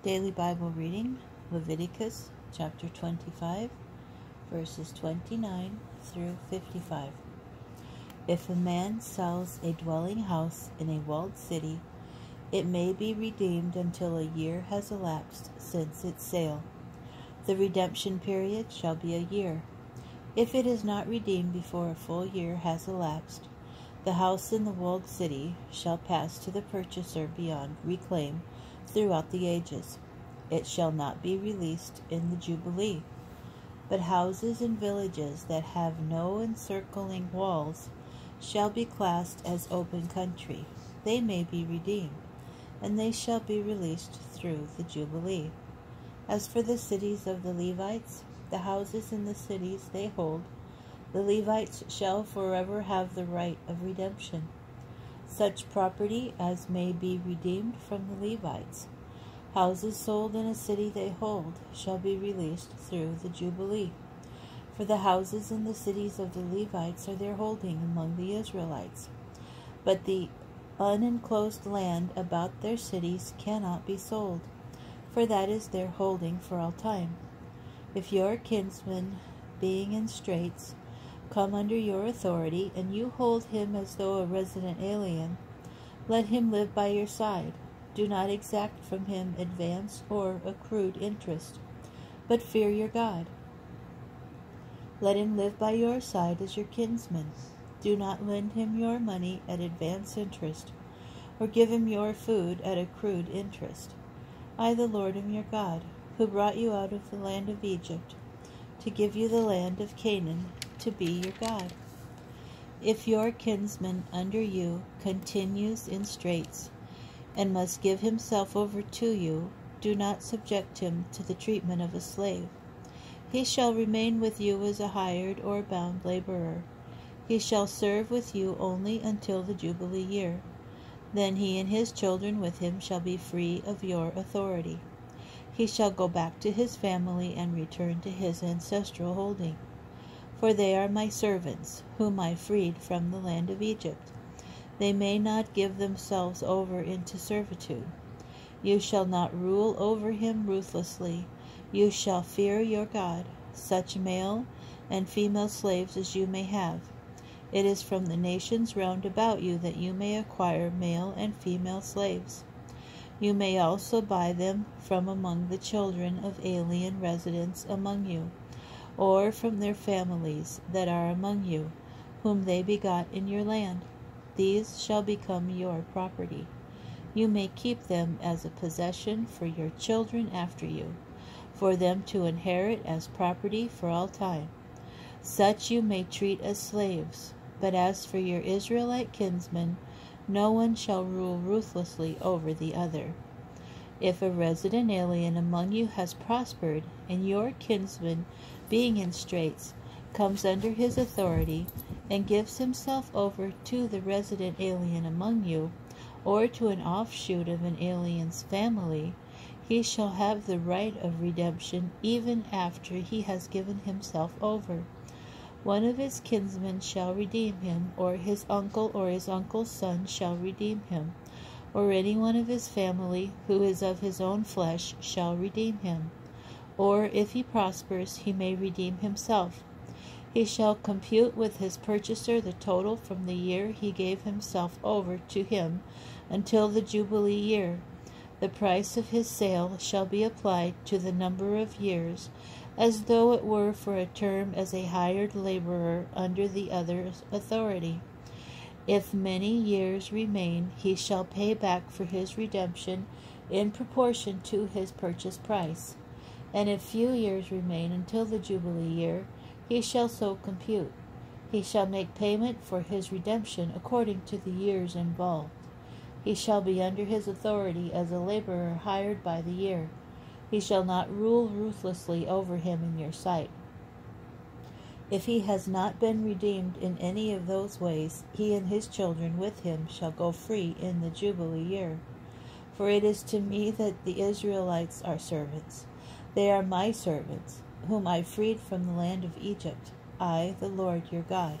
Daily Bible reading, Leviticus chapter 25, verses 29 through 55. If a man sells a dwelling house in a walled city, it may be redeemed until a year has elapsed since its sale. The redemption period shall be a year. If it is not redeemed before a full year has elapsed, the house in the walled city shall pass to the purchaser beyond reclaim throughout the ages. It shall not be released in the Jubilee. But houses in villages that have no encircling walls shall be classed as open country. They may be redeemed, and they shall be released through the Jubilee. As for the cities of the Levites, the houses in the cities they hold, the Levites shall forever have the right of redemption. Such property as may be redeemed from the Levites, houses sold in a city they hold, shall be released through the Jubilee. For the houses in the cities of the Levites are their holding among the Israelites. But the unenclosed land about their cities cannot be sold, for that is their holding for all time. If your kinsman, being in straits, come under your authority, and you hold him as though a resident alien, let him live by your side. Do not exact from him advance or accrued interest, but fear your God. Let him live by your side as your kinsman. Do not lend him your money at advance interest, or give him your food at accrued interest. I, the Lord, am your God, who brought you out of the land of Egypt, to give you the land of Canaan, to be your God. If your kinsman under you continues in straits, and must give himself over to you, do not subject him to the treatment of a slave. He shall remain with you as a hired or bound laborer. He shall serve with you only until the Jubilee year. Then he and his children with him shall be free of your authority. He shall go back to his family and return to his ancestral holding. For they are my servants, whom I freed from the land of Egypt. They may not give themselves over into servitude. You shall not rule over him ruthlessly. You shall fear your God, such male and female slaves as you may have. It is from the nations round about you that you may acquire male and female slaves. You may also buy them from among the children of alien residents among you, or from their families that are among you, whom they begot in your land. These shall become your property. You may keep them as a possession for your children after you, for them to inherit as property for all time. Such you may treat as slaves. But as for your Israelite kinsmen, no one shall rule ruthlessly over the other. If a resident alien among you has prospered, and your kinsman, being in straits, comes under his authority, and gives himself over to the resident alien among you, or to an offshoot of an alien's family, he shall have the right of redemption even after he has given himself over. One of his kinsmen shall redeem him, or his uncle or his uncle's son shall redeem him, or any one of his family who is of his own flesh shall redeem him. Or if he prospers, he may redeem himself. He shall compute with his purchaser the total from the year he gave himself over to him until the Jubilee year. The price of his sale shall be applied to the number of years, as though it were for a term as a hired laborer under the other's authority. If many years remain, he shall pay back for his redemption in proportion to his purchase price. And if few years remain until the Jubilee year, he shall so compute. He shall make payment for his redemption according to the years involved. He shall be under his authority as a laborer hired by the year. He shall not rule ruthlessly over him in your sight. If he has not been redeemed in any of those ways, he and his children with him shall go free in the Jubilee year. For it is to me that the Israelites are servants. They are my servants, whom I freed from the land of Egypt, I, the Lord your God.